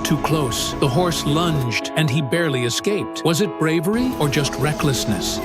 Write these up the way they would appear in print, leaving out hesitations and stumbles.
got too close. The horse lunged, and he barely escaped. Was it bravery or just recklessness?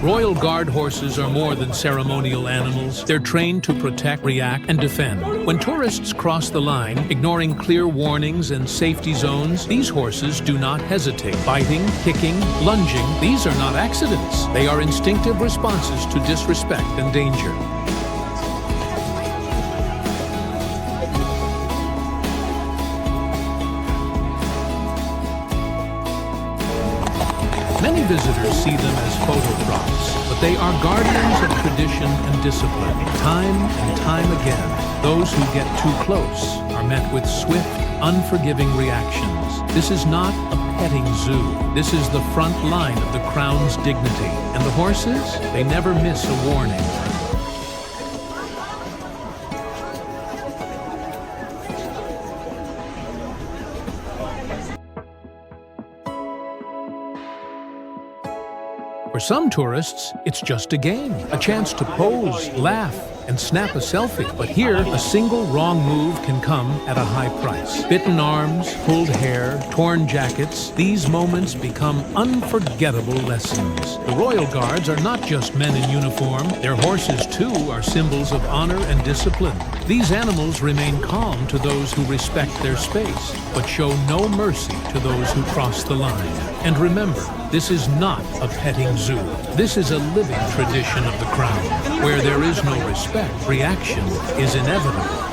Royal Guard horses are more than ceremonial animals. They're trained to protect, react, and defend. When tourists cross the line, ignoring clear warnings and safety zones, these horses do not hesitate. Biting, kicking, lunging, these are not accidents. They are instinctive responses to disrespect and danger. Many visitors see them as photo props, but they are guardians of tradition and discipline. Time and time again, those who get too close are met with swift, unforgiving reactions. This is not a petting zoo. This is the front line of the crown's dignity. And the horses, they never miss a warning. For some tourists, it's just a game, a chance to pose, laugh, and snap a selfie. But here, a single wrong move can come at a high price. Bitten arms, pulled hair, torn jackets, these moments become unforgettable lessons. The Royal Guards are not just men in uniform. Their horses, too, are symbols of honor and discipline. These animals remain calm to those who respect their space, but show no mercy to those who cross the line. And remember, this is not a petting zoo. This is a living tradition of the crown. Where there is no respect, reaction is inevitable.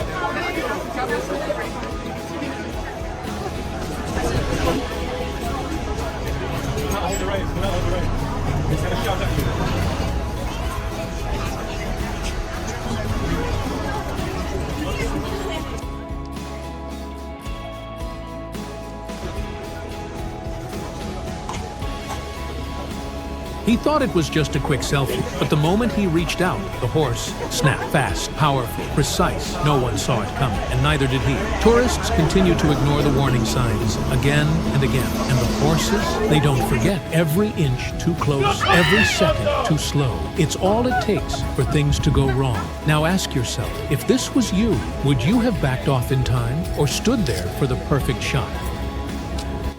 He thought it was just a quick selfie, but the moment he reached out, the horse snapped. Fast, powerful, precise. No one saw it coming, and neither did he. Tourists continue to ignore the warning signs again and again. And the horses, they don't forget. Every inch too close, every second too slow. It's all it takes for things to go wrong. Now ask yourself, if this was you, would you have backed off in time or stood there for the perfect shot?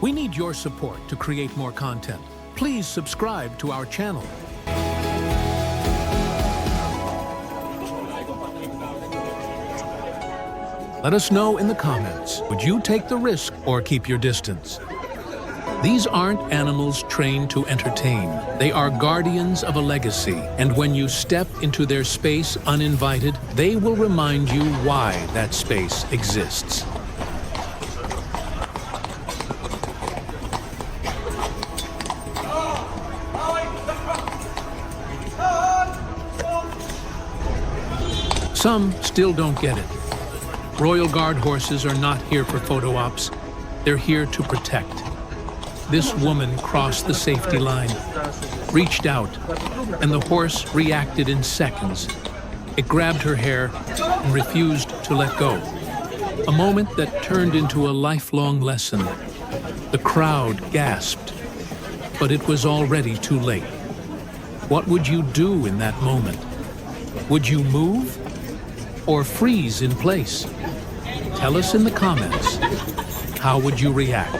We need your support to create more content. Please subscribe to our channel. Let us know in the comments, would you take the risk or keep your distance? These aren't animals trained to entertain. They are guardians of a legacy. And when you step into their space uninvited, they will remind you why that space exists. Some still don't get it. Royal Guard horses are not here for photo ops. They're here to protect. This woman crossed the safety line, reached out, and the horse reacted in seconds. It grabbed her hair and refused to let go. A moment that turned into a lifelong lesson. The crowd gasped, but it was already too late. What would you do in that moment? Would you move? Or freeze in place? Tell us in the comments. How would you react?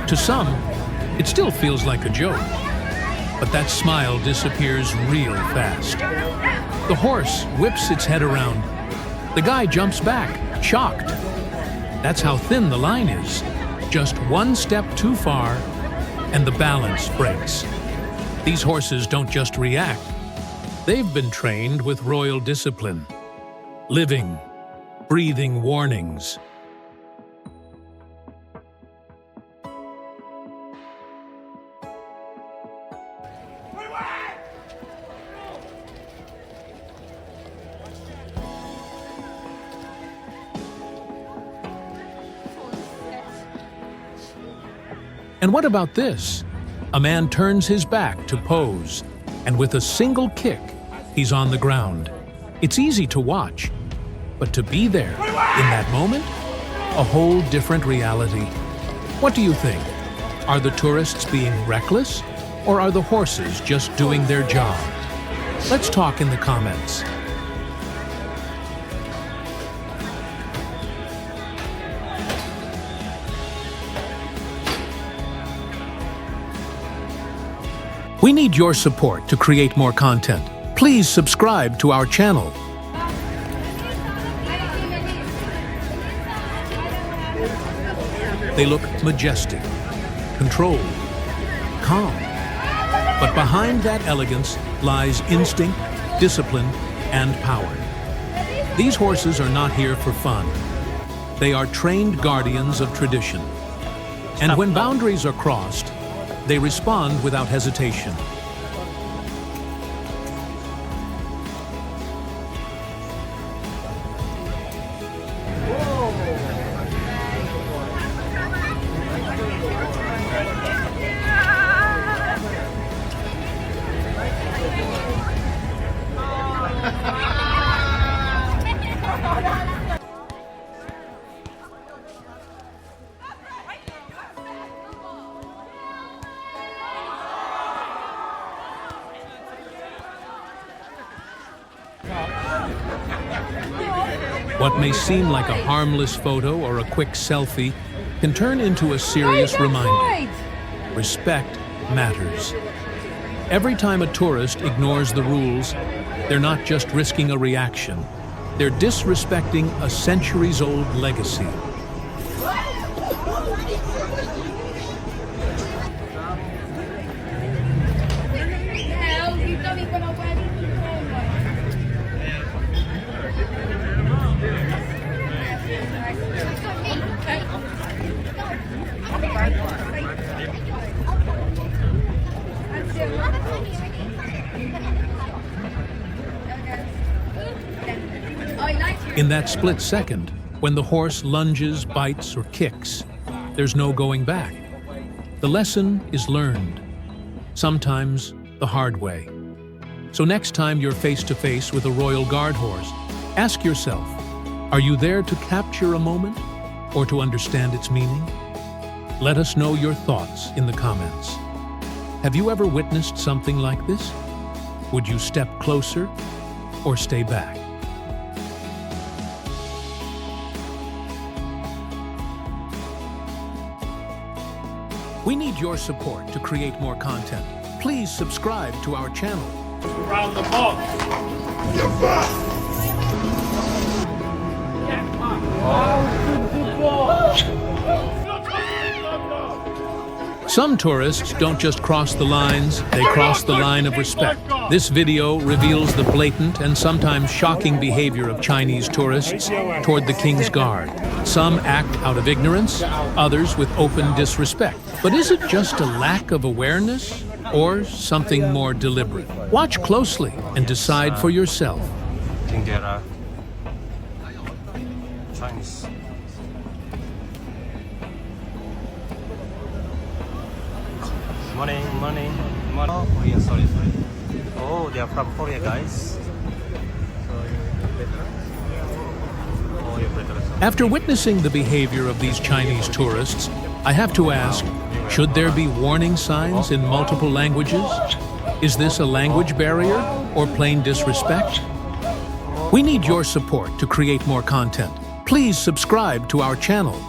To some, it still feels like a joke, but that smile disappears real fast. The horse whips its head around. The guy jumps back, shocked. That's how thin the line is. Just one step too far, and the balance breaks. These horses don't just react. They've been trained with royal discipline, living, breathing warnings. And what about this? A man turns his back to pose, and with a single kick, he's on the ground. It's easy to watch, but to be there, in that moment, a whole different reality. What do you think? Are the tourists being reckless, or are the horses just doing their job? Let's talk in the comments. We need your support to create more content. Please subscribe to our channel. They look majestic, controlled, calm. But behind that elegance lies instinct, discipline, and power. These horses are not here for fun. They are trained guardians of tradition. And when boundaries are crossed, they respond without hesitation. What may seem like a harmless photo or a quick selfie can turn into a serious reminder. Respect matters. Every time a tourist ignores the rules, they're not just risking a reaction, they're disrespecting a centuries-old legacy. In that split second, when the horse lunges, bites, or kicks, there's no going back. The lesson is learned, sometimes the hard way. So next time you're face-to-face with a Royal Guard horse, ask yourself, are you there to capture a moment or to understand its meaning? Let us know your thoughts in the comments. Have you ever witnessed something like this? Would you step closer or stay back? We need your support to create more content. Please subscribe to our channel. Around the box. Some tourists don't just cross the lines, they cross the line of respect. This video reveals the blatant and sometimes shocking behavior of Chinese tourists toward the King's Guard. Some act out of ignorance, others with open disrespect. But is it just a lack of awareness or something more deliberate? Watch closely and decide for yourself. I think there are Chinese. Morning. Oh, Korea, sorry. Oh, they are from Korea, guys. After witnessing the behavior of these Chinese tourists, I have to ask, should there be warning signs in multiple languages? Is this a language barrier or plain disrespect? We need your support to create more content. Please subscribe to our channel.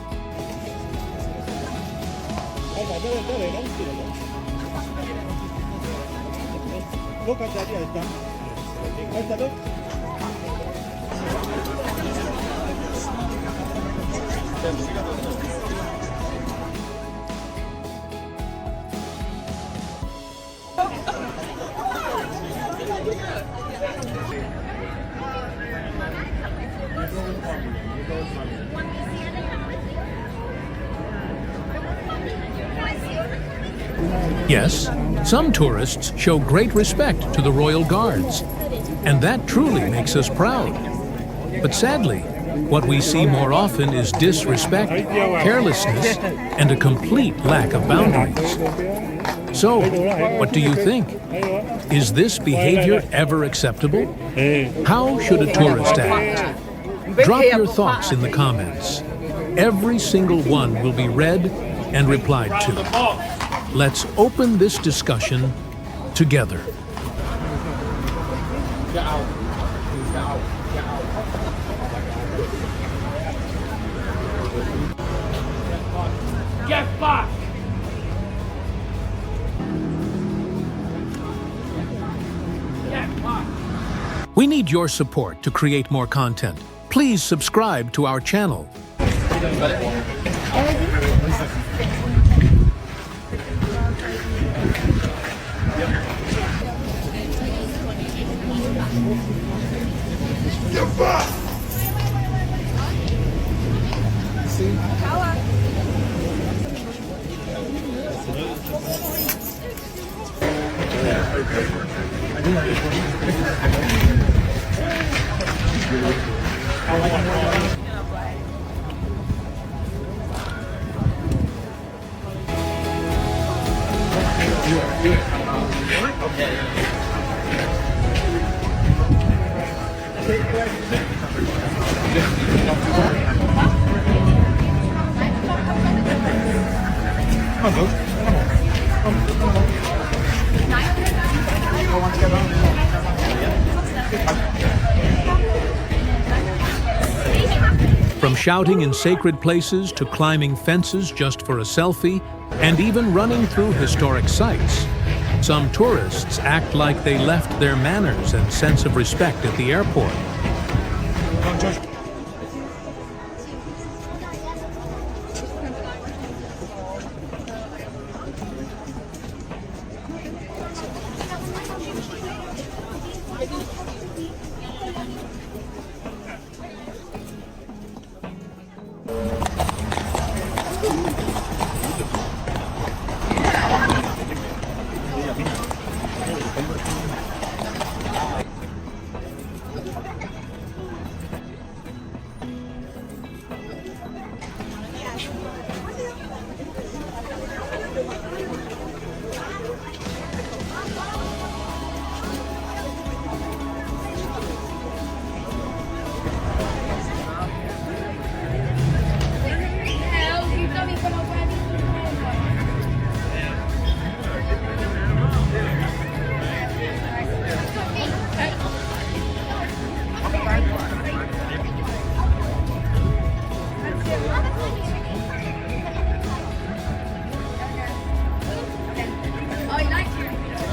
Yes, some tourists show great respect to the Royal Guards, and that truly makes us proud. But sadly, What we see more often is disrespect, carelessness, and a complete lack of boundaries. So, what do you think? Is this behavior ever acceptable? How should a tourist act? Drop your thoughts in the comments. Every single one will be read and replied to. Let's open this discussion together. Get back! Get back! We need your support to create more content. Please subscribe to our channel. From shouting in sacred places to climbing fences just for a selfie, and even running through historic sites, some tourists act like they left their manners and sense of respect at the airport.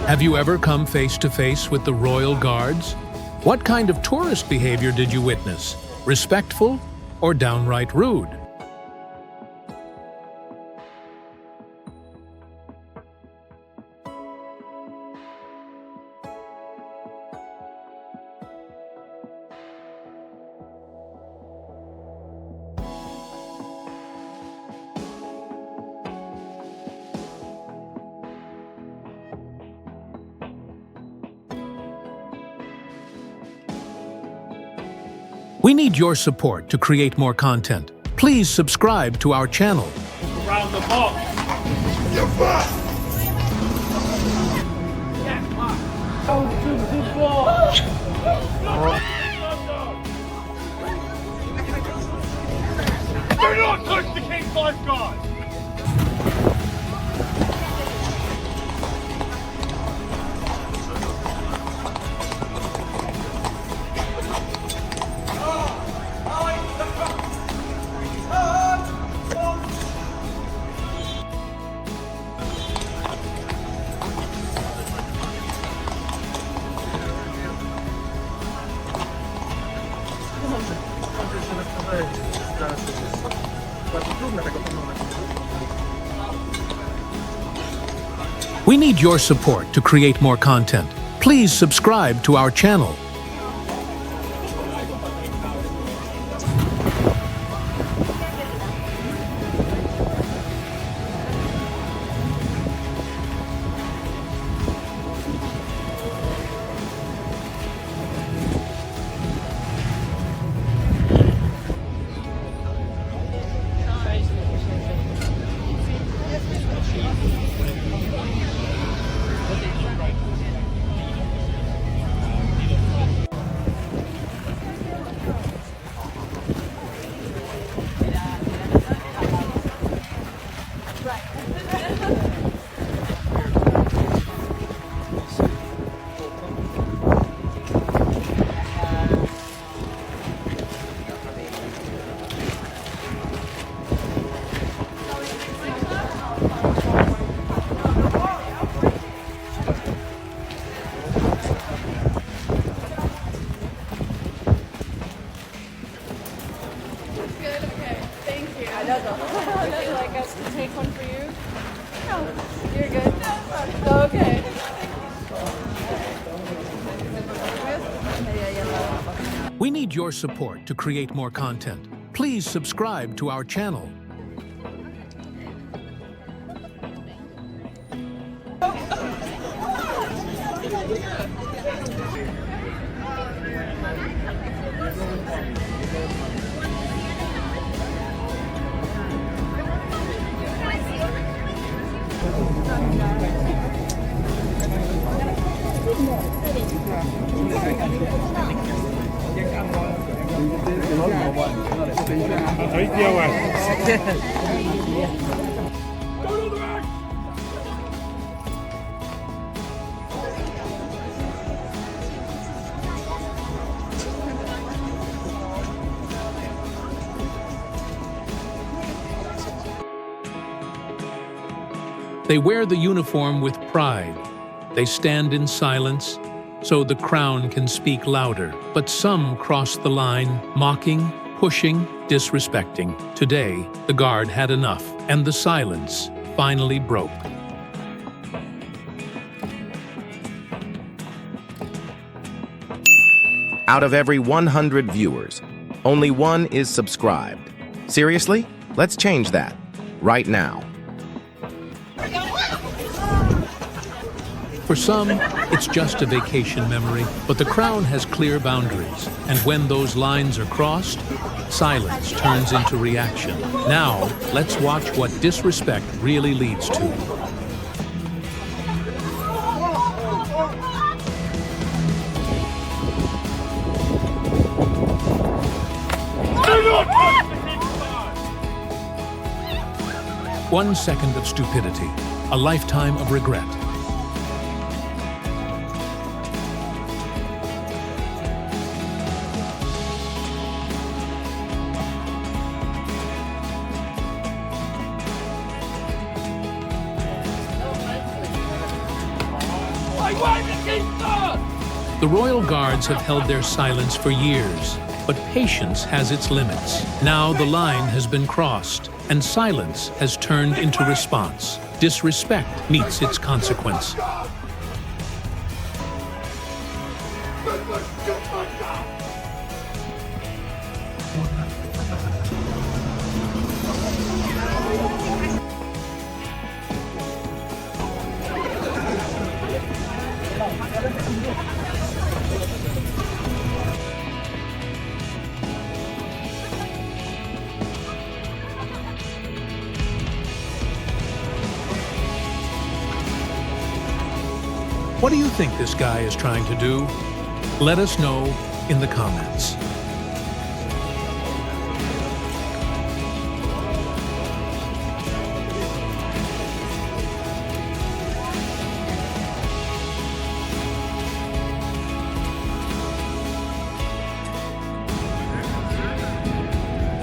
Have you ever come face to face with the royal guards? What kind of tourist behavior did you witness? Respectful or downright rude? We need your support to create more content. Please subscribe to our channel. Around the box! Get back! Get back! Oh, good ball! Do not touch the King's lifeguard! We need your support to create more content. Please subscribe to our channel. We need your support to create more content. Please subscribe to our channel. They wear the uniform with pride. They stand in silence, so the crown can speak louder. But some cross the line, mocking, pushing, disrespecting. Today, the guard had enough, and the silence finally broke. Out of every 100 viewers, only one is subscribed. Seriously? Let's change that right now. For some, it's just a vacation memory, but the crown has clear boundaries, and when those lines are crossed, silence turns into reaction. Now, let's watch what disrespect really leads to. Do not touch the king's son! 1 second of stupidity, a lifetime of regret. The royal guards have held their silence for years, but patience has its limits. Now the line has been crossed, and silence has turned into response. Disrespect meets its consequence. What do you think this guy is trying to do? Let us know in the comments.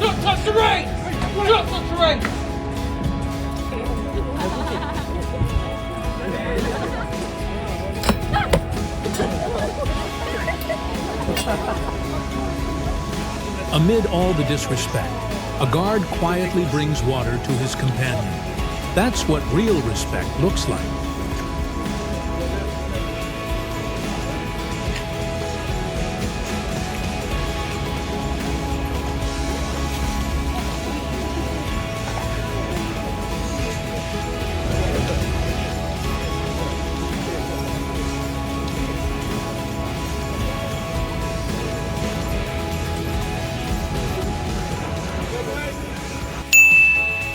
Don't touch the reins! Don't touch the reins! Amid all the disrespect, a guard quietly brings water to his companion. That's what real respect looks like.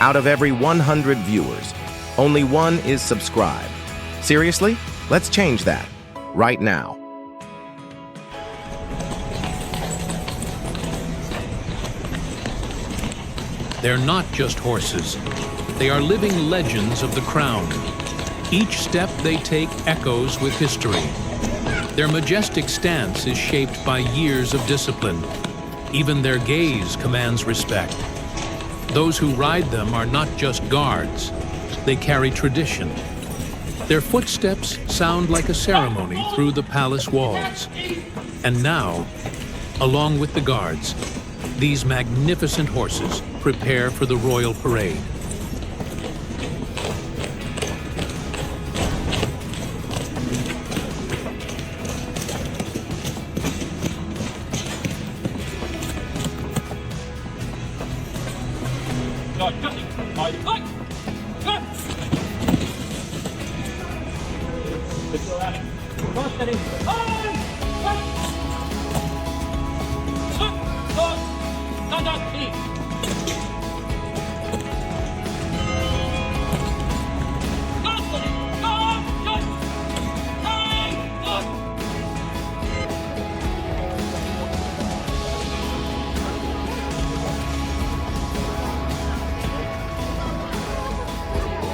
Out of every 100 viewers, only one is subscribed. Seriously? Let's change that right now. They're not just horses. They are living legends of the crown. Each step they take echoes with history. Their majestic stance is shaped by years of discipline. Even their gaze commands respect. Those who ride them are not just guards. They carry tradition. Their footsteps sound like a ceremony through the palace walls. And now, along with the guards, these magnificent horses prepare for the royal parade.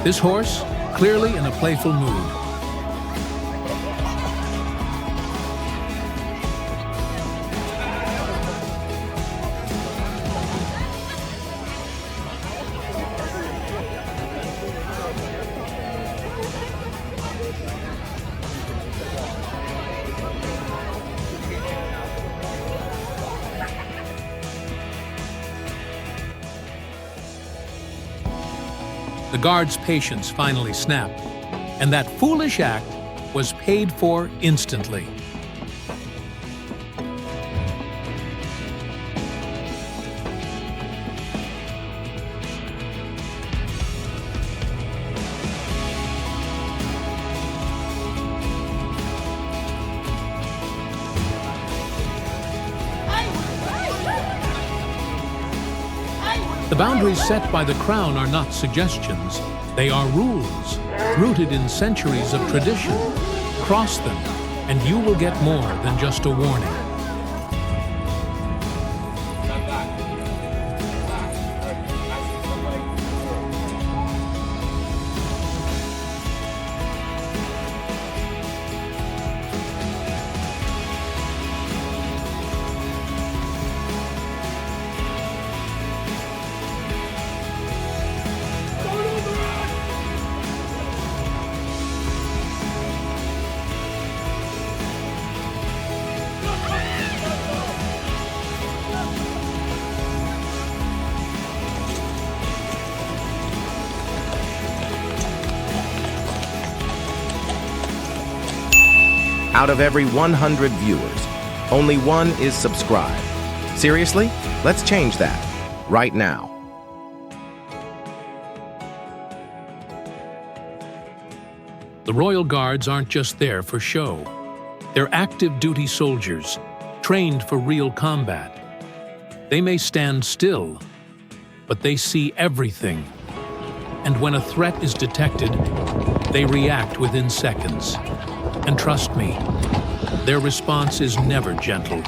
This horse, clearly in a playful mood. The guard's patience finally snapped, and that foolish act was paid for instantly. The boundaries set by the crown are not suggestions. They are rules, rooted in centuries of tradition. Cross them, and you will get more than just a warning. Out of every 100 viewers, only one is subscribed. Seriously? Let's change that right now. The Royal Guards aren't just there for show. They're active duty soldiers, trained for real combat. They may stand still, but they see everything. And when a threat is detected, they react within seconds. And trust me, their response is never gentle.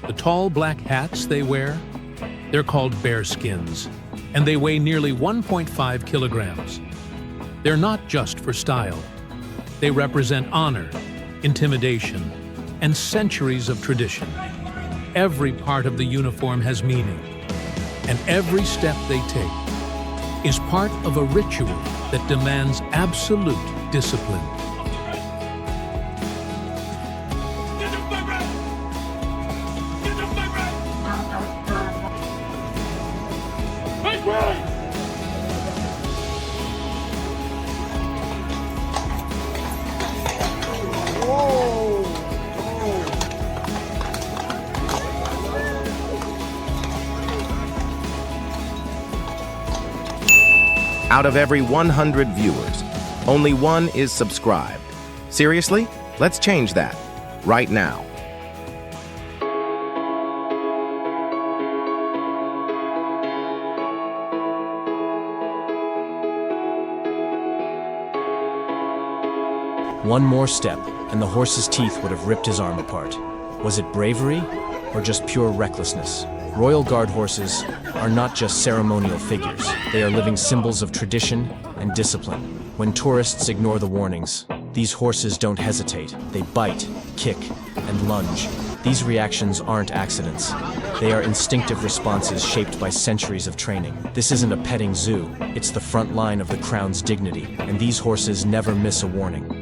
The tall black hats they wear, they're called bearskins, and they weigh nearly 1.5 kilograms. They're not just for style. They represent honor, intimidation, and centuries of tradition. Every part of the uniform has meaning, and every step they take is part of a ritual that demands absolute discipline. Out of every 100 viewers, only one is subscribed. Seriously? Let's change that right now. One more step, and the horse's teeth would have ripped his arm apart. Was it bravery, or just pure recklessness? Royal Guard horses are not just ceremonial figures. They are living symbols of tradition and discipline. When tourists ignore the warnings, these horses don't hesitate. They bite, kick, and lunge. These reactions aren't accidents. They are instinctive responses shaped by centuries of training. This isn't a petting zoo. It's the front line of the crown's dignity, and these horses never miss a warning.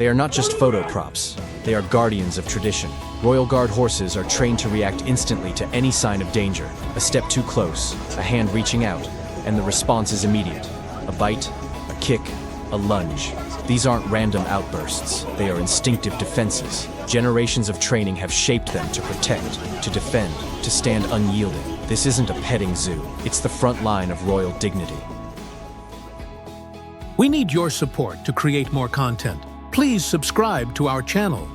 They are not just photo props, they are guardians of tradition. Royal Guard horses are trained to react instantly to any sign of danger. A step too close, a hand reaching out, and the response is immediate. A bite, a kick, a lunge. These aren't random outbursts, they are instinctive defenses. Generations of training have shaped them to protect, to defend, to stand unyielding. This isn't a petting zoo, it's the front line of royal dignity. We need your support to create more content. Please subscribe to our channel.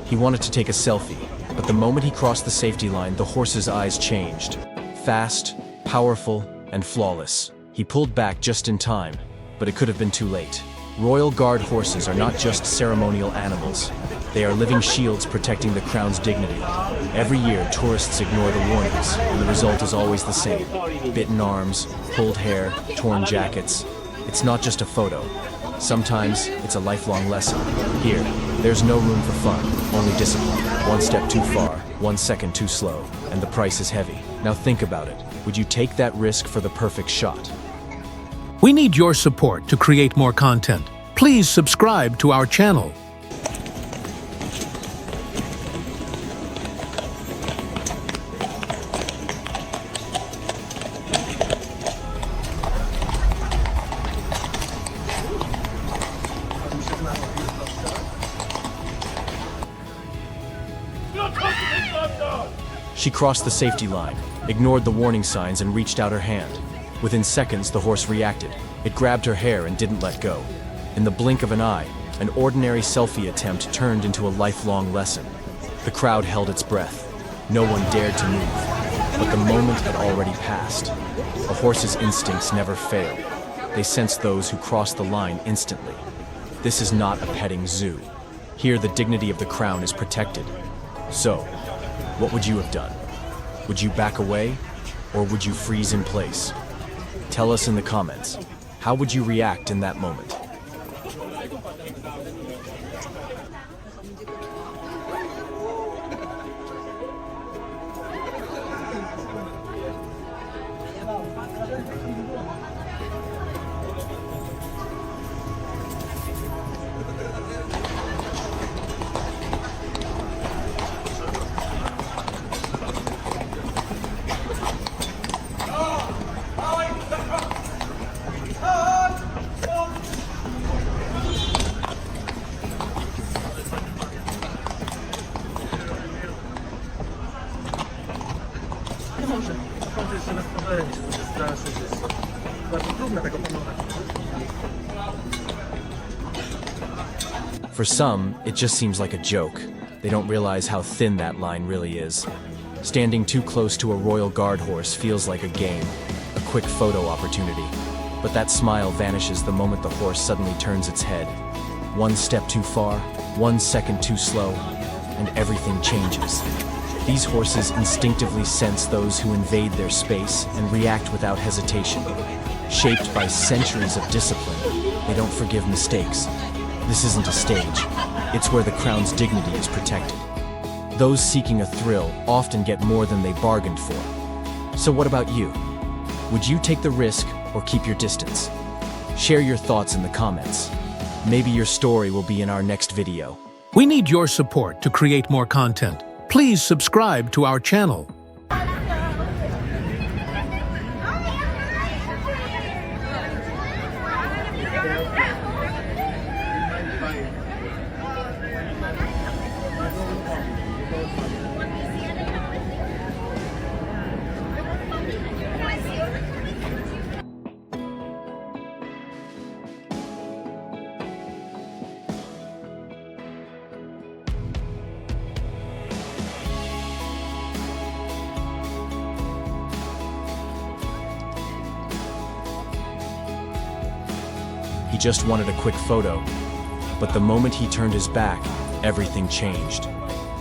He wanted to take a selfie, but the moment he crossed the safety line, the horse's eyes changed. Fast, powerful, and flawless. He pulled back just in time, but it could have been too late. Royal Guard horses are not just ceremonial animals. They are living shields protecting the crown's dignity. Every year, tourists ignore the warnings, and the result is always the same. Bitten arms, pulled hair, torn jackets. It's not just a photo. Sometimes, it's a lifelong lesson. Here, there's no room for fun, only discipline. One step too far, 1 second too slow, and the price is heavy. Now think about it. Would you take that risk for the perfect shot? We need your support to create more content. Please subscribe to our channel. She crossed the safety line, ignored the warning signs, and reached out her hand. Within seconds, the horse reacted. It grabbed her hair and didn't let go. In the blink of an eye, an ordinary selfie attempt turned into a lifelong lesson. The crowd held its breath. No one dared to move. But the moment had already passed. A horse's instincts never fail. They sense those who cross the line instantly. This is not a petting zoo. Here, the dignity of the crown is protected. So, what would you have done? Would you back away, or would you freeze in place? Tell us in the comments. How would you react in that moment? For some, it just seems like a joke. They don't realize how thin that line really is. Standing too close to a Royal Guard horse feels like a game, a quick photo opportunity. But that smile vanishes the moment the horse suddenly turns its head. 1 step too far, 1 second too slow, and everything changes. These horses instinctively sense those who invade their space and react without hesitation. Shaped by centuries of discipline, they don't forgive mistakes. This isn't a stage. It's where the crown's dignity is protected. Those seeking a thrill often get more than they bargained for. So what about you? Would you take the risk or keep your distance? Share your thoughts in the comments. Maybe your story will be in our next video. We need your support to create more content. Please subscribe to our channel. He just wanted a quick photo, But the moment he turned his back, everything changed.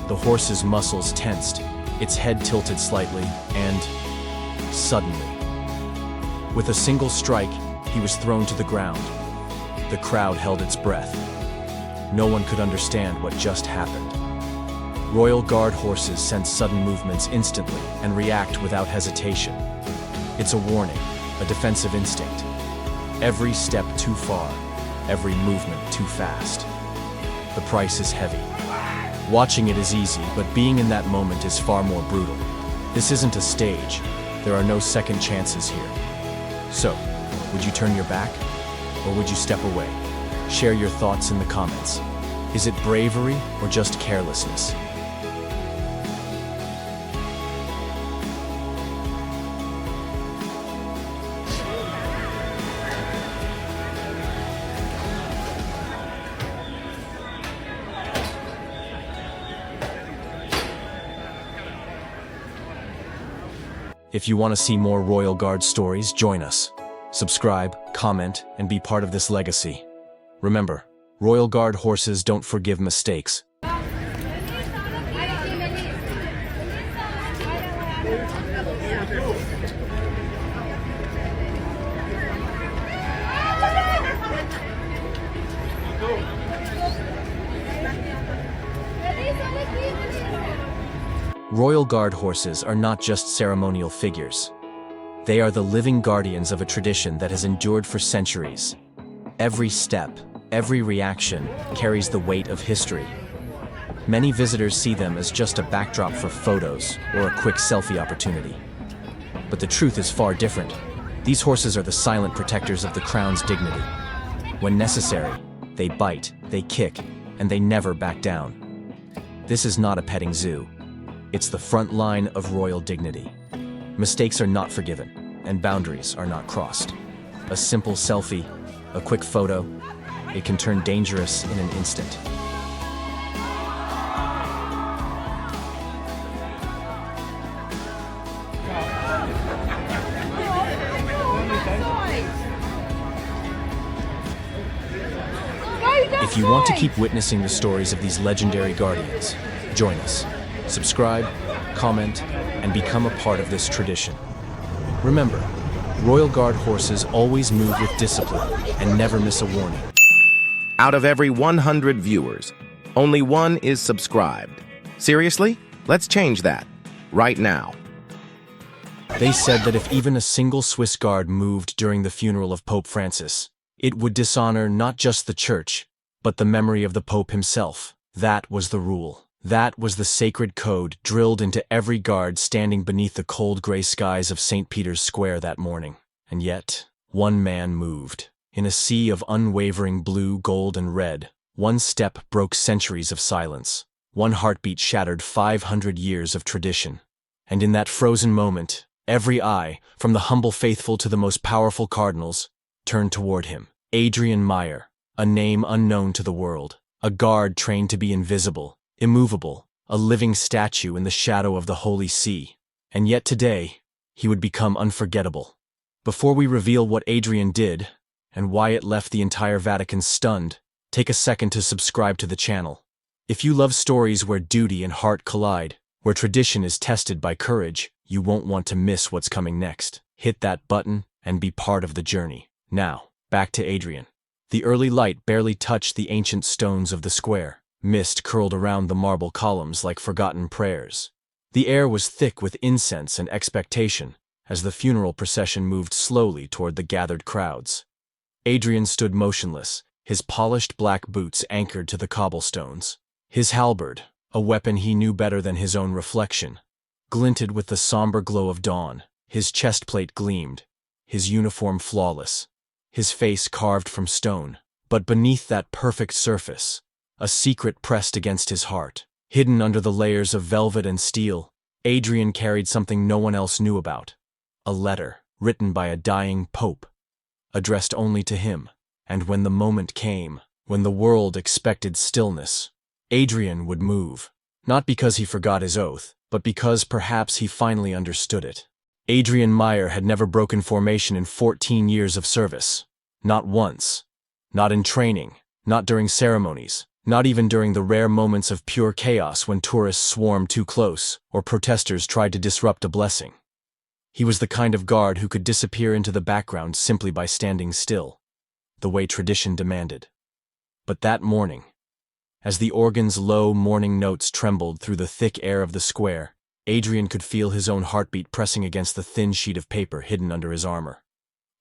The horse's muscles tensed, its head tilted slightly, and suddenly, with a single strike, he was thrown to the ground. The crowd held its breath. No one could understand what just happened. Royal Guard horses sense sudden movements instantly and react without hesitation. It's a warning, a defensive instinct. Every step too far, every movement too fast. The price is heavy. Watching it is easy, but being in that moment is far more brutal. This isn't a stage. There are no second chances here. So, would you turn your back? Or would you step away? Share your thoughts in the comments. Is it bravery or just carelessness? If you want to see more Royal Guard stories, join us. Subscribe, comment, and be part of this legacy. Remember, Royal Guard horses don't forgive mistakes. Royal Guard horses are not just ceremonial figures. They are the living guardians of a tradition that has endured for centuries. Every step, every reaction carries the weight of history. Many visitors see them as just a backdrop for photos or a quick selfie opportunity. But the truth is far different. These horses are the silent protectors of the crown's dignity. When necessary, they bite, they kick, and they never back down. This is not a petting zoo. It's the front line of royal dignity. Mistakes are not forgiven, and boundaries are not crossed. A simple selfie, a quick photo, it can turn dangerous in an instant. If you want to keep witnessing the stories of these legendary guardians, join us. Subscribe, comment, and become a part of this tradition. Remember, Royal Guard horses always move with discipline and never miss a warning. Out of every 100 viewers, only one is subscribed. Seriously? Let's change that. Right now. They said that if even a single Swiss guard moved during the funeral of Pope Francis, it would dishonor not just the church, but the memory of the Pope himself. That was the rule. That was the sacred code drilled into every guard standing beneath the cold gray skies of St. Peter's Square that morning. And yet, one man moved. In a sea of unwavering blue, gold, and red, one step broke centuries of silence. One heartbeat shattered 500 years of tradition. And in that frozen moment, every eye, from the humble faithful to the most powerful cardinals, turned toward him. Adrian Meyer, a name unknown to the world, a guard trained to be invisible, immovable, a living statue in the shadow of the Holy See. And yet today, he would become unforgettable. Before we reveal what Adrian did, and why it left the entire Vatican stunned, take a second to subscribe to the channel. If you love stories where duty and heart collide, where tradition is tested by courage, you won't want to miss what's coming next. Hit that button and be part of the journey. Now, back to Adrian. The early light barely touched the ancient stones of the square. Mist curled around the marble columns like forgotten prayers. The air was thick with incense and expectation as the funeral procession moved slowly toward the gathered crowds. Adrian stood motionless, his polished black boots anchored to the cobblestones. His halberd, a weapon he knew better than his own reflection, glinted with the somber glow of dawn. His chest plate gleamed, his uniform flawless, his face carved from stone. But beneath that perfect surface, a secret pressed against his heart. Hidden under the layers of velvet and steel, Adrian carried something no one else knew about. A letter, written by a dying pope, addressed only to him. And when the moment came, when the world expected stillness, Adrian would move. Not because he forgot his oath, but because perhaps he finally understood it. Adrian Meyer had never broken formation in 14 years of service. Not once. Not in training. Not during ceremonies, not even during the rare moments of pure chaos when tourists swarmed too close or protesters tried to disrupt a blessing. He was the kind of guard who could disappear into the background simply by standing still, the way tradition demanded. But that morning, as the organ's low morning notes trembled through the thick air of the square, Adrian could feel his own heartbeat pressing against the thin sheet of paper hidden under his armor.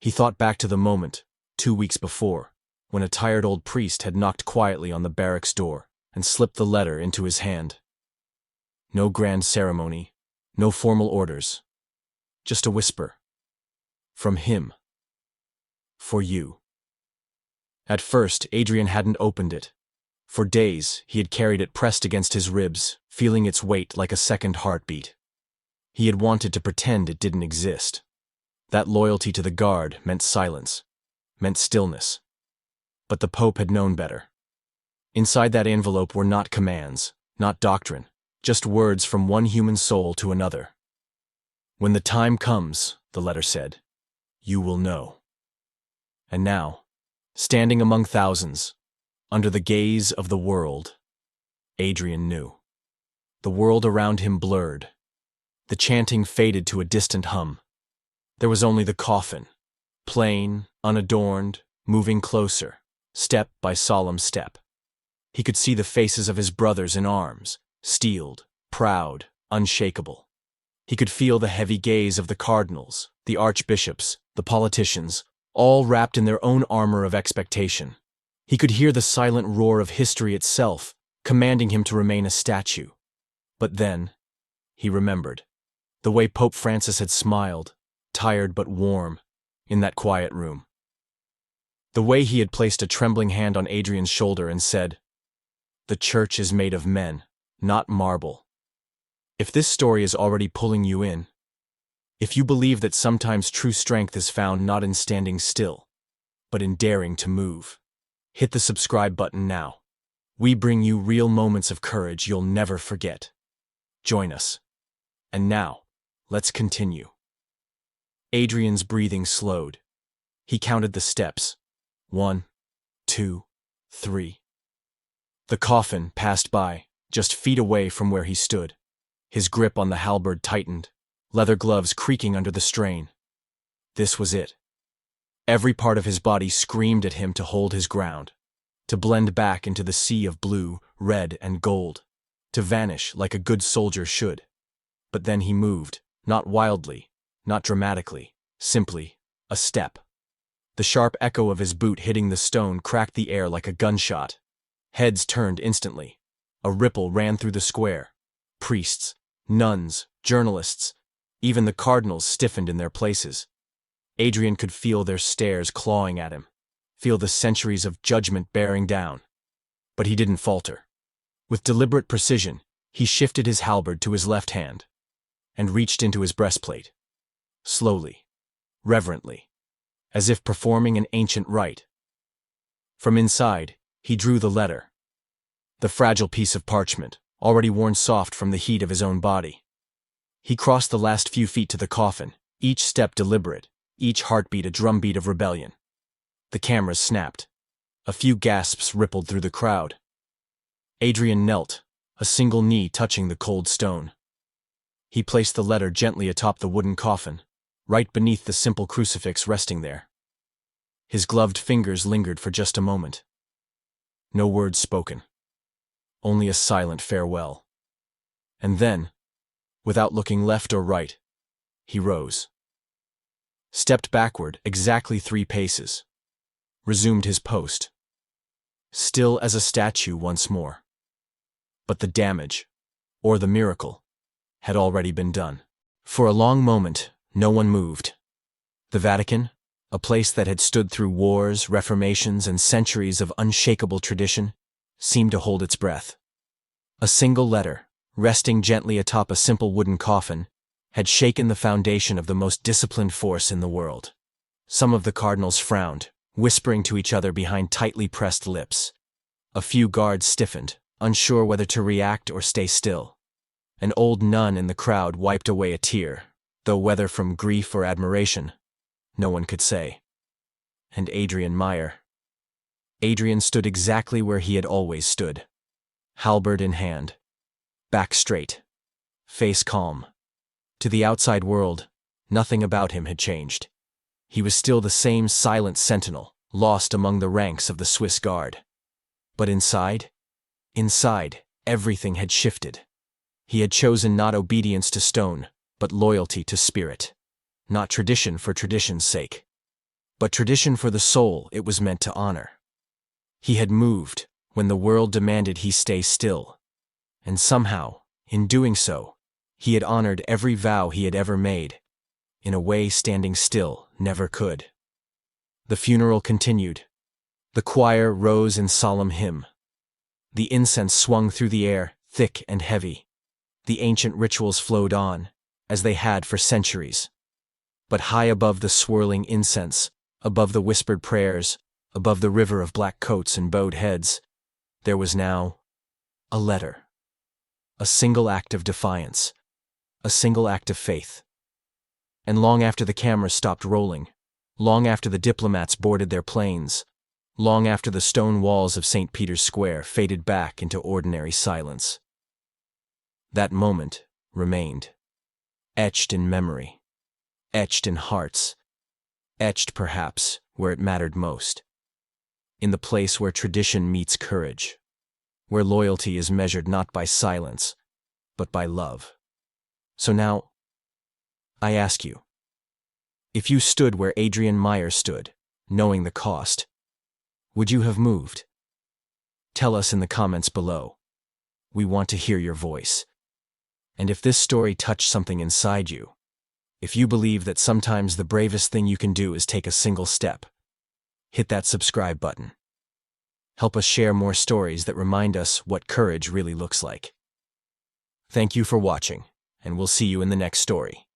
He thought back to the moment, 2 weeks before, when a tired old priest had knocked quietly on the barracks door and slipped the letter into his hand. No grand ceremony, no formal orders, just a whisper. From him. For you. At first, Adrian hadn't opened it. For days, he had carried it pressed against his ribs, feeling its weight like a second heartbeat. He had wanted to pretend it didn't exist. That loyalty to the guard meant silence, meant stillness. But the Pope had known better. Inside that envelope were not commands, not doctrine, just words from one human soul to another. When the time comes, the letter said, you will know. And now, standing among thousands, under the gaze of the world, Adrian knew. The world around him blurred. The chanting faded to a distant hum. There was only the coffin, plain, unadorned, moving closer, step by solemn step. He could see the faces of his brothers in arms, steeled, proud, unshakable. He could feel the heavy gaze of the cardinals, the archbishops, the politicians, all wrapped in their own armor of expectation. He could hear the silent roar of history itself, commanding him to remain a statue. But then, he remembered, the way Pope Francis had smiled, tired but warm, in that quiet room. The way he had placed a trembling hand on Adrian's shoulder and said, "The church is made of men, not marble." If this story is already pulling you in, if you believe that sometimes true strength is found not in standing still, but in daring to move, hit the subscribe button now. We bring you real moments of courage you'll never forget. Join us. And now, let's continue. Adrian's breathing slowed. He counted the steps. 1, 2, 3. The coffin passed by, just feet away from where he stood. His grip on the halberd tightened, leather gloves creaking under the strain. This was it. Every part of his body screamed at him to hold his ground, to blend back into the sea of blue, red, and gold, to vanish like a good soldier should. But then he moved, not wildly, not dramatically, simply a step. The sharp echo of his boot hitting the stone cracked the air like a gunshot. Heads turned instantly. A ripple ran through the square. Priests, nuns, journalists, even the cardinals stiffened in their places. Adrian could feel their stares clawing at him, feel the centuries of judgment bearing down. But he didn't falter. With deliberate precision, he shifted his halberd to his left hand and reached into his breastplate. Slowly, reverently, as if performing an ancient rite. From inside, he drew the letter. The fragile piece of parchment, already worn soft from the heat of his own body. He crossed the last few feet to the coffin, each step deliberate, each heartbeat a drumbeat of rebellion. The cameras snapped. A few gasps rippled through the crowd. Adrian knelt, a single knee touching the cold stone. He placed the letter gently atop the wooden coffin, right beneath the simple crucifix resting there. His gloved fingers lingered for just a moment. No words spoken. Only a silent farewell. And then, without looking left or right, he rose. Stepped backward exactly 3 paces. Resumed his post. Still as a statue once more. But the damage, or the miracle, had already been done. For a long moment, no one moved. The Vatican, a place that had stood through wars, reformations, and centuries of unshakable tradition, seemed to hold its breath. A single letter, resting gently atop a simple wooden coffin, had shaken the foundation of the most disciplined force in the world. Some of the cardinals frowned, whispering to each other behind tightly pressed lips. A few guards stiffened, unsure whether to react or stay still. An old nun in the crowd wiped away a tear, though whether from grief or admiration, no one could say. And Adrian Meyer. Adrian stood exactly where he had always stood, halberd in hand, back straight, face calm. To the outside world, nothing about him had changed. He was still the same silent sentinel, lost among the ranks of the Swiss Guard. But inside, everything had shifted. He had chosen not obedience to stone, but loyalty to spirit. Not tradition for tradition's sake, but tradition for the soul it was meant to honor. He had moved when the world demanded he stay still. And somehow, in doing so, he had honored every vow he had ever made, in a way standing still never could. The funeral continued. The choir rose in solemn hymn. The incense swung through the air, thick and heavy. The ancient rituals flowed on, as they had for centuries. But high above the swirling incense, above the whispered prayers, above the river of black coats and bowed heads, there was now a letter. A single act of defiance. A single act of faith. And long after the cameras stopped rolling, long after the diplomats boarded their planes, long after the stone walls of St. Peter's Square faded back into ordinary silence, that moment remained, etched in memory, etched in hearts, etched perhaps where it mattered most, in the place where tradition meets courage, where loyalty is measured not by silence, but by love. So now, I ask you, if you stood where Adrian Meyer stood, knowing the cost, would you have moved? Tell us in the comments below. We want to hear your voice. And if this story touched something inside you, if you believe that sometimes the bravest thing you can do is take a single step, hit that subscribe button. Help us share more stories that remind us what courage really looks like. Thank you for watching, and we'll see you in the next story.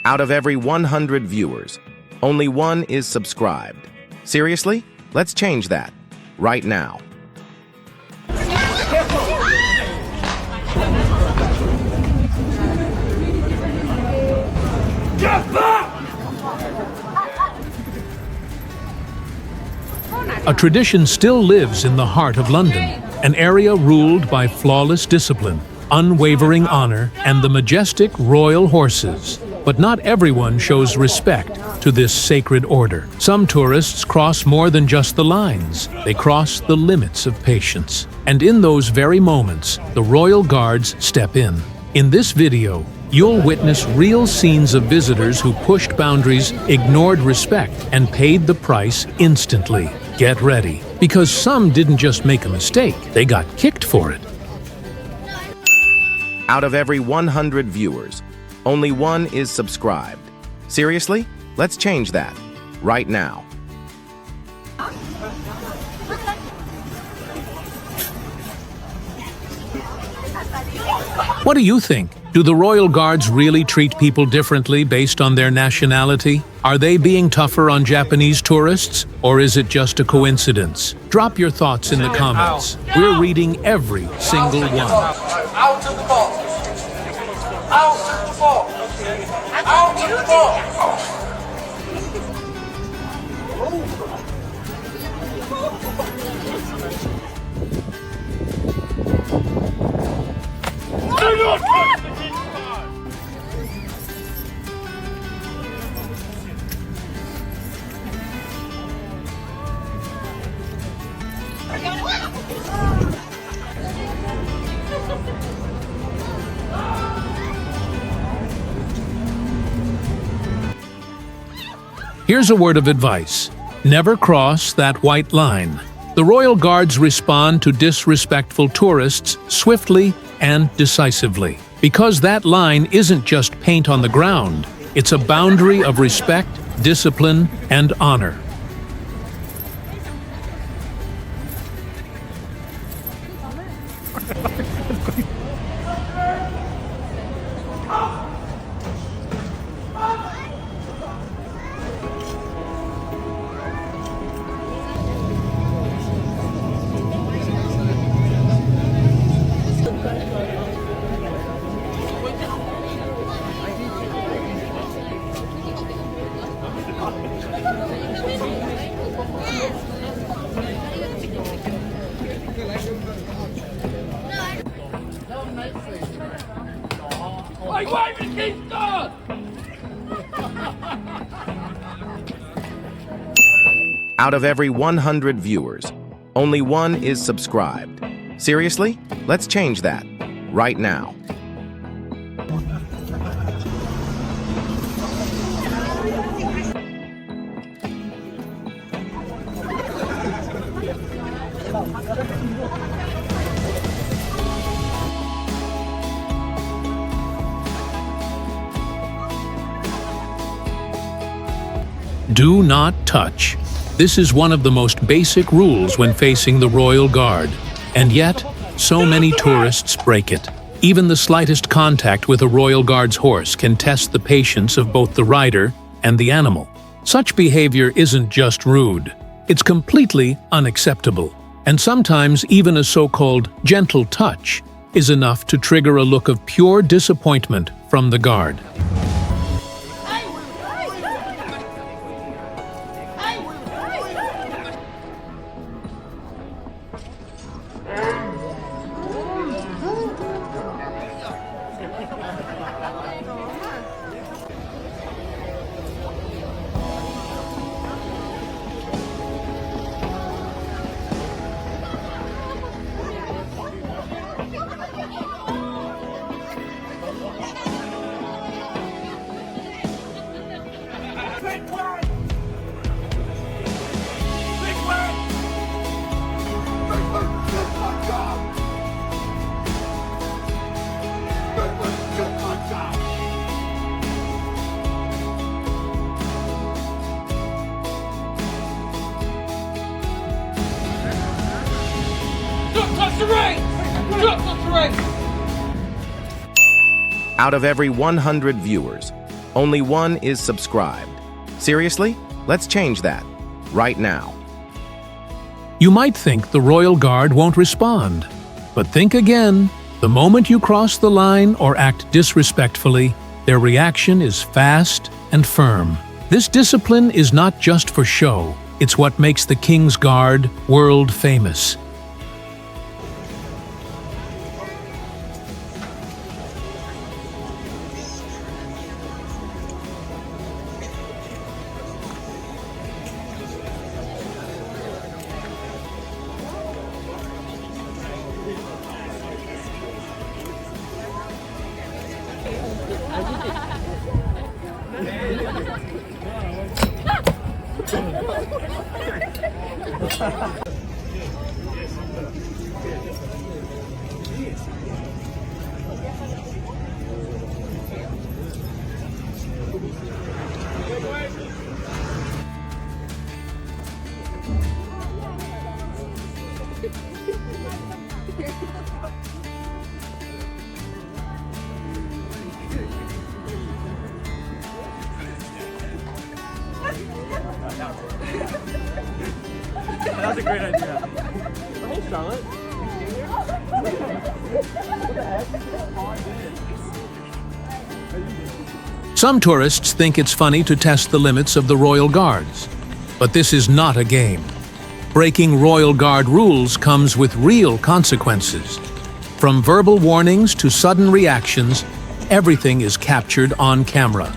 Out of every 100 viewers, only one is subscribed. Seriously? Let's change that. Right now. Get back! A tradition still lives in the heart of London, an area ruled by flawless discipline, unwavering honor, and the majestic royal horses. But not everyone shows respect to this sacred order. Some tourists cross more than just the lines. They cross the limits of patience. And in those very moments, the royal guards step in. In this video, you'll witness real scenes of visitors who pushed boundaries, ignored respect, and paid the price instantly. Get ready, because some didn't just make a mistake, they got kicked for it. Out of every 100 viewers, only one is subscribed. Seriously? Let's change that. Right now. What do you think? Do the royal guards really treat people differently based on their nationality? Are they being tougher on Japanese tourists, or is it just a coincidence? Drop your thoughts in the comments. We're reading every single one. Out of the box! Out of the box! Out of the box! Do not touch the king's flag! Here's a word of advice. Never cross that white line. The royal guards respond to disrespectful tourists swiftly and decisively. Because that line isn't just paint on the ground, it's a boundary of respect, discipline, and honor. He's gone! Out of every 100 viewers, only one is subscribed. Seriously? Let's change that right now. Do not touch. This is one of the most basic rules when facing the Royal Guard. And yet, so many tourists break it. Even the slightest contact with a Royal Guard's horse can test the patience of both the rider and the animal. Such behavior isn't just rude. It's completely unacceptable. And sometimes even a so-called gentle touch is enough to trigger a look of pure disappointment from the guard. Out of every 100 viewers, only one is subscribed. Seriously? Let's change that right now. You might think the Royal Guard won't respond, but think again. The moment you cross the line or act disrespectfully, their reaction is fast and firm. This discipline is not just for show, it's what makes the King's Guard world famous. That's a great idea. Hey, Charlotte. Some tourists think it's funny to test the limits of the Royal Guards. But this is not a game. Breaking Royal Guard rules comes with real consequences. From verbal warnings to sudden reactions, everything is captured on camera.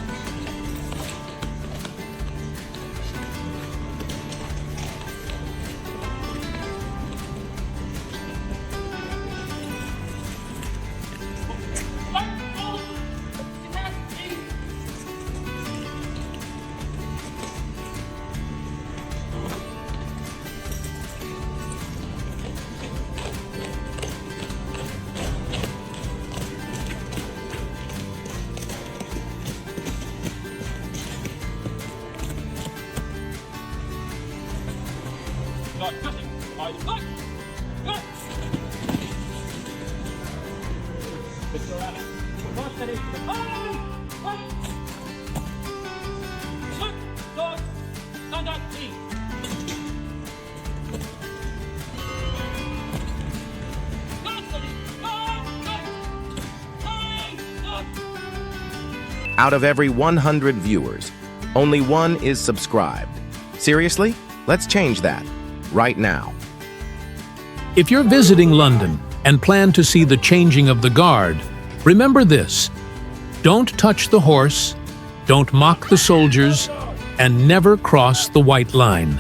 Out of every 100 viewers, only one is subscribed. Seriously? Let's change that right now. If you're visiting London and plan to see the changing of the guard, remember this. Don't touch the horse, don't mock the soldiers, and never cross the white line.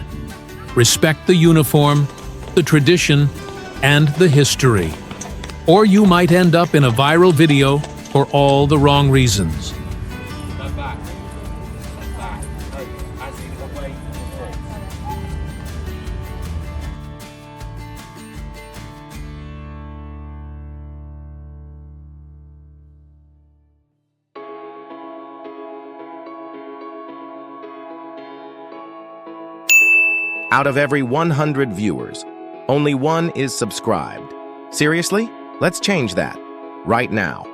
Respect the uniform, the tradition, and the history. Or you might end up in a viral video for all the wrong reasons. Out of every 100 viewers, only one is subscribed. Seriously? Let's change that right now.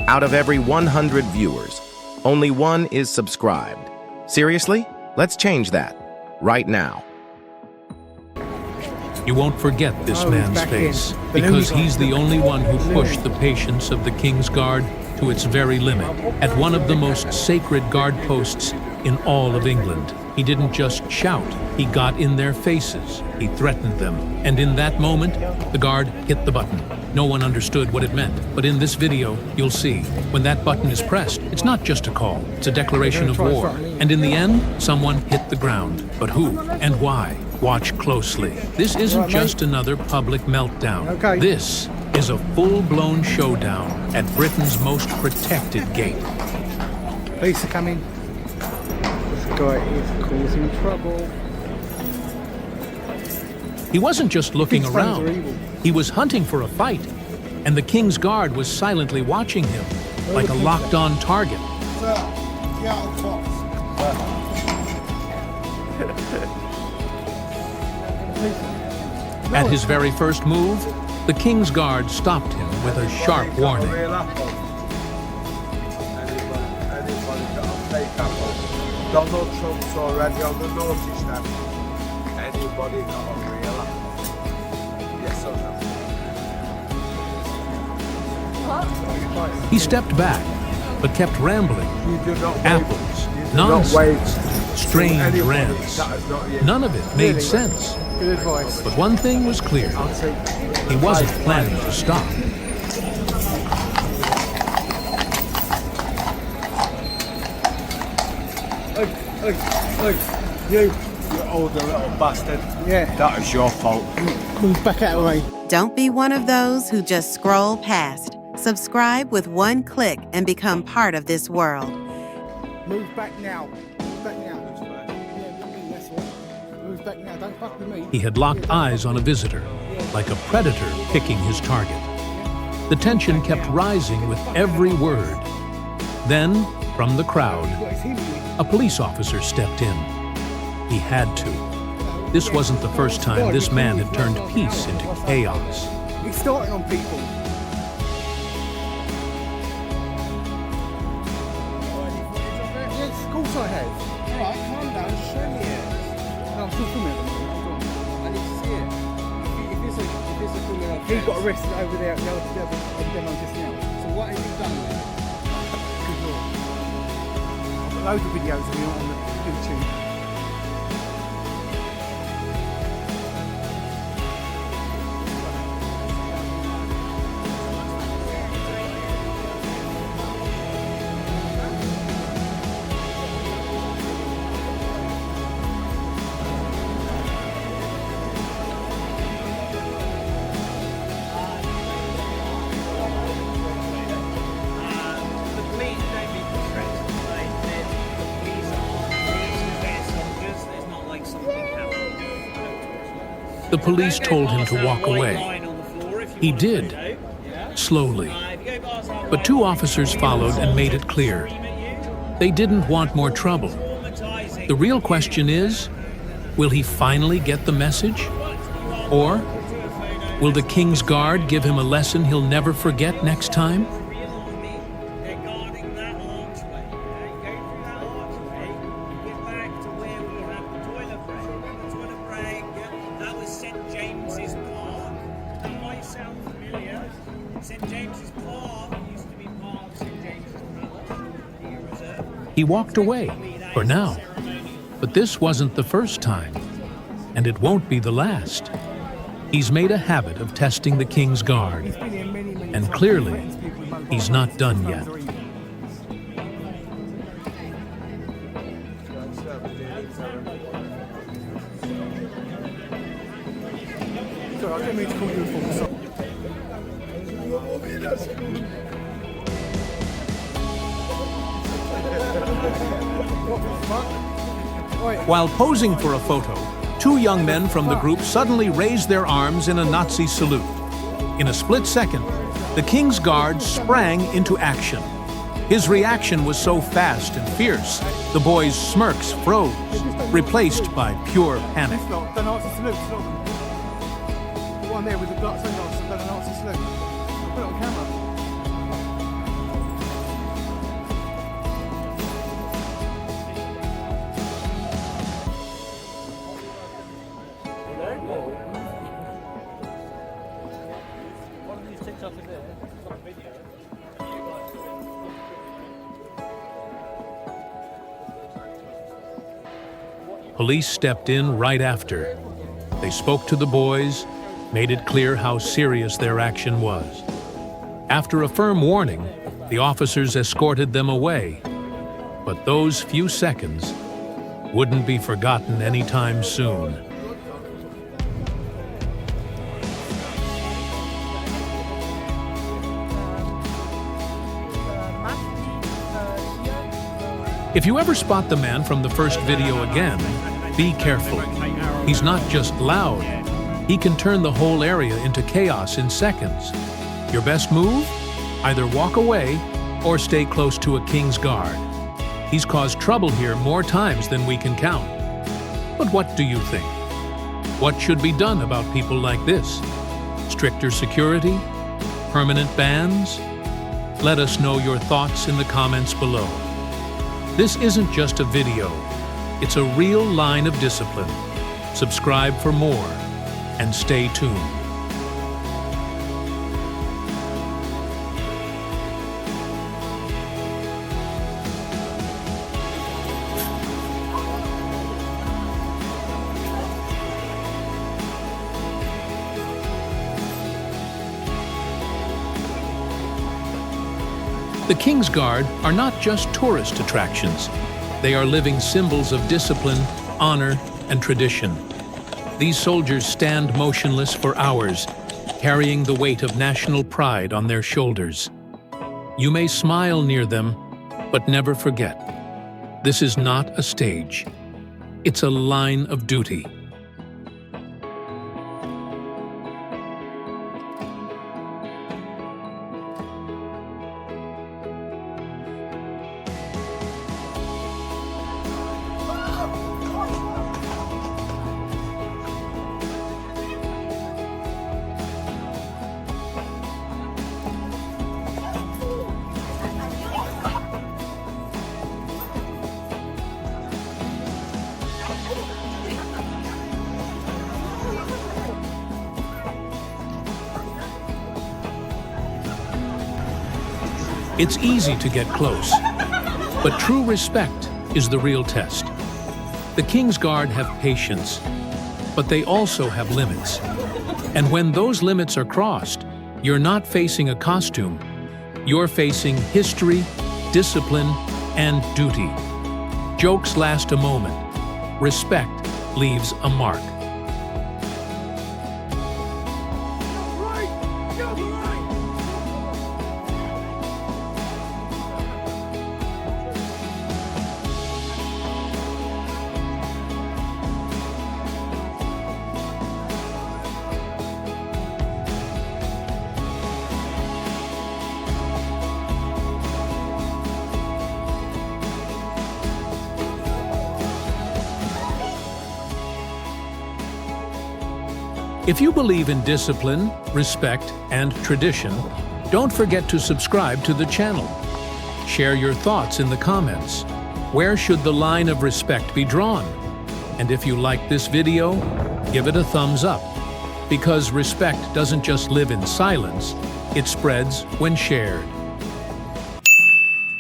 Out of every 100 viewers, only one is subscribed. Seriously? Let's change that right now. You won't forget this man's face, because he's the only one who pushed the patience of the King's Guard to its very limit, at one of the most sacred guard posts in all of England. He didn't just shout, he got in their faces, he threatened them, and in that moment, the guard hit the button. No one understood what it meant, but in this video, you'll see, when that button is pressed, it's not just a call, it's a declaration of war. And in the end, someone hit the ground. But who and why? Watch closely. This isn't just another public meltdown. This is a full-blown showdown at Britain's most protected gate. Police are coming. This guy is causing trouble. He wasn't just looking around. He was hunting for a fight. And the King's Guard was silently watching him, like a locked-on target. At his very first move, the King's Guard stopped him with a sharp warning. Donald Trump's already on the notice now. Anybody got a real apple? Yes or no? He stepped back, but kept rambling. You do not Apples, wait. nonsense, strange Anybody rants. that is not yet. None of it made sense. Good advice. But one thing was clear. He wasn't planning to stop. You older little bastard. Yeah. That is your fault. Move back out of the way. Don't be one of those who just scroll past. Subscribe with one click and become part of this world. Move back now. Move back now. That's all. Move back now. Don't fuck with me. He had locked eyes on a visitor, like a predator picking his target. The tension kept rising with every word. Then, from the crowd, a police officer stepped in. He had to. This wasn't the first time this man had turned peace into chaos. He's starting on people. Yes, of course I have. Alright, calm down, show me it. No, I'm still filming at the moment. I need to see it. If it's a criminal He offence. got arrested over there at the other demo just now. So what have you done then? Good lord. I've got loads of videos of me on the YouTube. The police told him to walk away. He did, slowly. But two officers followed and made it clear. They didn't want more trouble. The real question is, will he finally get the message? Or will the King's Guard give him a lesson he'll never forget next time? He walked away, for now. But this wasn't the first time, and it won't be the last. He's made a habit of testing the King's Guard, and clearly, he's not done yet. Sorry, I didn't mean to call you a fool. Sorry. While posing for a photo, two young men from the group suddenly raised their arms in a Nazi salute. In a split second, the King's Guard sprang into action. His reaction was so fast and fierce, the boys' smirks froze, replaced by pure panic. The Nazi salute. The one there with the black sunglasses, the Nazi salute. Put it on camera. Police stepped in right after. They spoke to the boys, made it clear how serious their action was. After a firm warning, the officers escorted them away. But those few seconds wouldn't be forgotten anytime soon. If you ever spot the man from the first video again, be careful. He's not just loud. He can turn the whole area into chaos in seconds. Your best move? Either walk away or stay close to a King's Guard. He's caused trouble here more times than we can count. But what do you think? What should be done about people like this? Stricter security? Permanent bans? Let us know your thoughts in the comments below. This isn't just a video, it's a real line of discipline. Subscribe for more, and stay tuned. The King's Guard are not just tourist attractions. They are living symbols of discipline, honor, and tradition. These soldiers stand motionless for hours, carrying the weight of national pride on their shoulders. You may smile near them, but never forget, this is not a stage. It's a line of duty. It's easy to get close, but true respect is the real test. The King's Guard have patience, but they also have limits. And when those limits are crossed, you're not facing a costume. You're facing history, discipline, and duty. Jokes last a moment. Respect leaves a mark. If you believe in discipline, respect, and tradition, don't forget to subscribe to the channel. Share your thoughts in the comments. Where should the line of respect be drawn? And if you like this video, give it a thumbs up. Because respect doesn't just live in silence, it spreads when shared.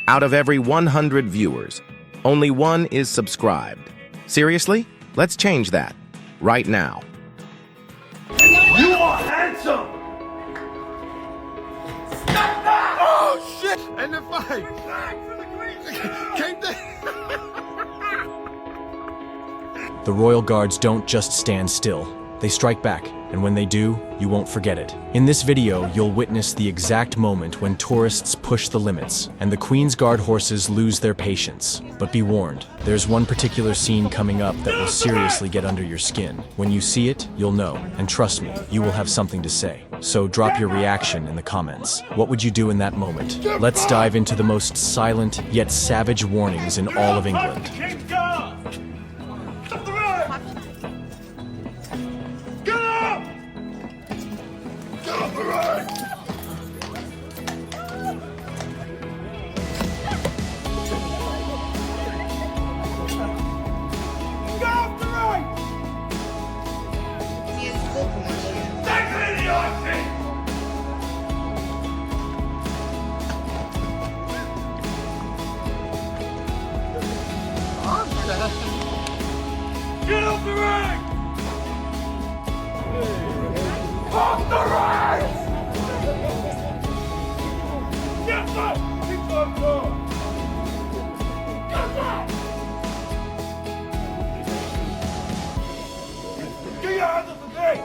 Out of every 100 viewers, only one is subscribed. Seriously? Let's change that. Right now. You are handsome! Oh shit! And the fight! Keep the... The Royal Guards don't just stand still. They strike back, and when they do, you won't forget it. In this video, you'll witness the exact moment when tourists push the limits, and the Queen's Guard horses lose their patience. But be warned, there's one particular scene coming up that will seriously get under your skin. When you see it, you'll know, and trust me, you will have something to say. So drop your reaction in the comments. What would you do in that moment? Let's dive into the most silent, yet savage warnings in all of England. Get off the right! Off the right! Get up! Get up! Get up! Get your hands off the gate!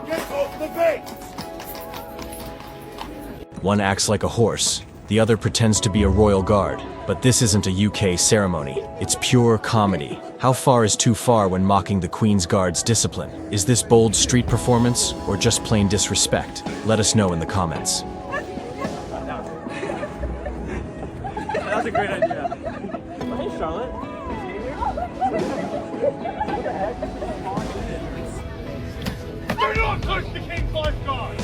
Get off the gate! One acts like a horse, the other pretends to be a royal guard. But this isn't a UK ceremony, it's pure comedy. How far is too far when mocking the Queen's Guard's discipline? Is this bold street performance, or just plain disrespect? Let us know in the comments. That's a great idea. Hey, Charlotte. Do not touch the King's lifeguard!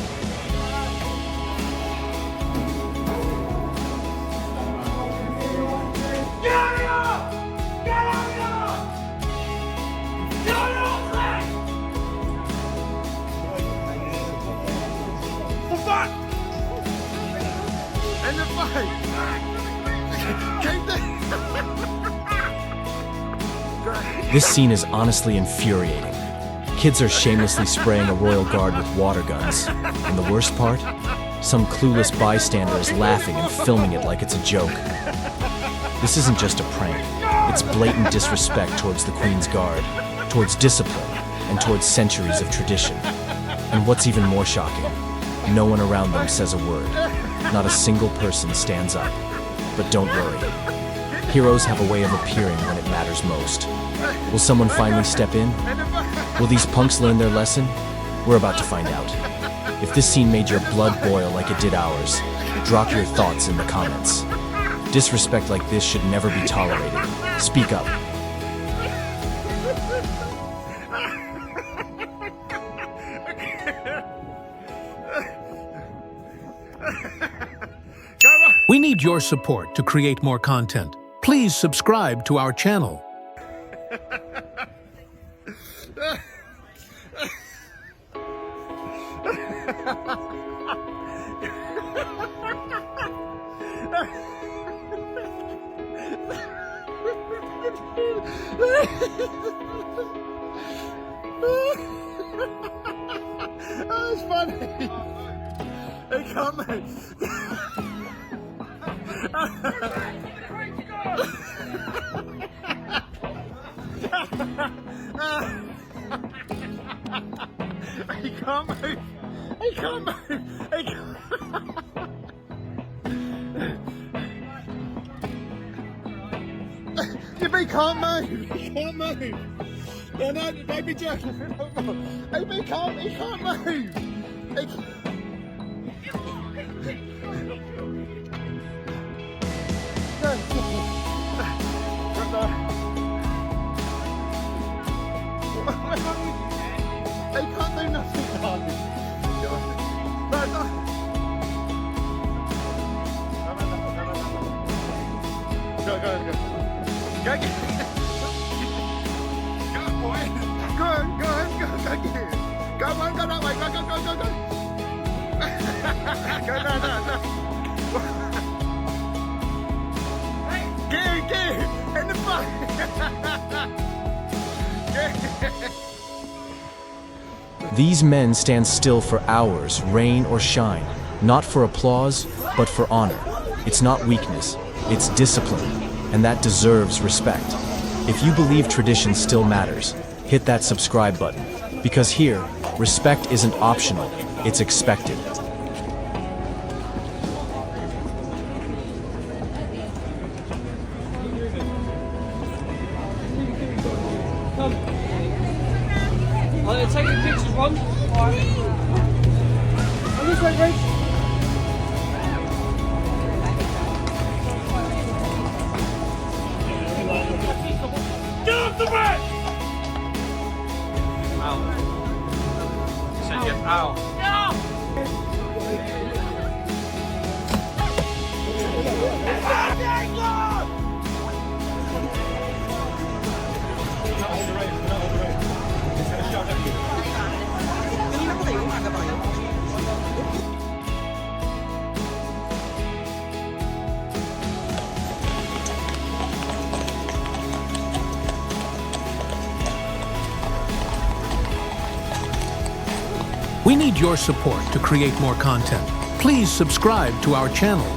Get out of here! Get out of here! Get out of here! The fight! And the fight! Keep the... This scene is honestly infuriating. Kids are shamelessly spraying a royal guard with water guns. And the worst part? Some clueless bystander is laughing and filming it like it's a joke. This isn't just a prank. It's blatant disrespect towards the Queen's Guard, towards discipline, and towards centuries of tradition. And what's even more shocking, no one around them says a word. Not a single person stands up. But don't worry. Heroes have a way of appearing when it matters most. Will someone finally step in? Will these punks learn their lesson? We're about to find out. If this scene made your blood boil like it did ours, drop your thoughts in the comments. Disrespect like this should never be tolerated. Speak up. We need your support to create more content. Please subscribe to our channel. Oh, it's funny. Hey, come on. He can't move. He can't move. He can't. He can't move. He can't move. No, no, baby Jack. He can't move. He can't. They can't do nothing. Go, go, go. Go, get Go, boy. Go, go, go, go, get Go on, go that way. Go, go, go, go, go. Go, no, no, no. Get in the front. These men stand still for hours, rain or shine, not for applause, but for honor. It's not weakness, it's discipline, and that deserves respect. If you believe tradition still matters, hit that subscribe button, because here, respect isn't optional, it's expected. Oh, they're taking pictures, Ron. Alright. On this way, Rach. Get off the bed! Out. Said get out. We need your support to create more content. Please subscribe to our channel.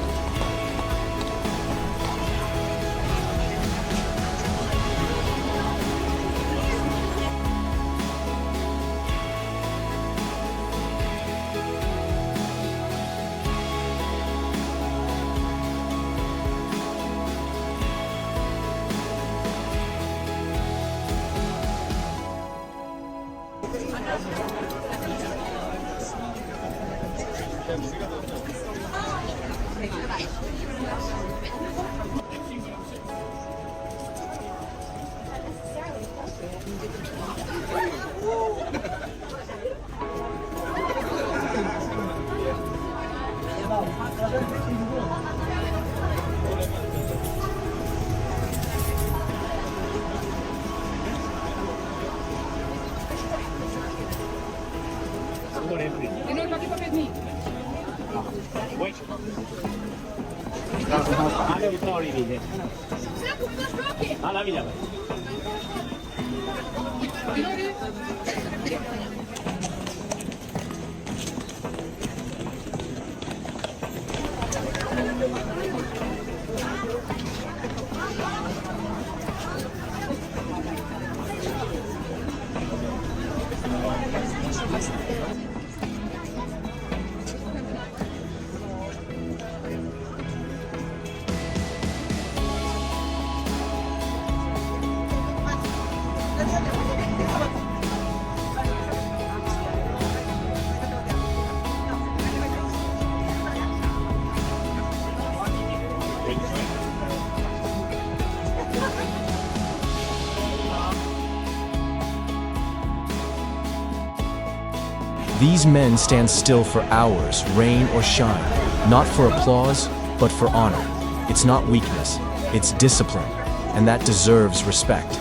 These men stand still for hours, rain or shine, not for applause, but for honor. It's not weakness, it's discipline, and that deserves respect.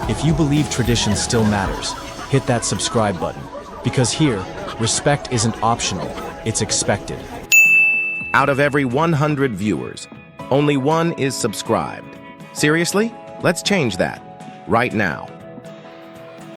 If you believe tradition still matters, hit that subscribe button, because here, respect isn't optional, it's expected. Out of every 100 viewers, only one is subscribed. Seriously? Let's change that right now.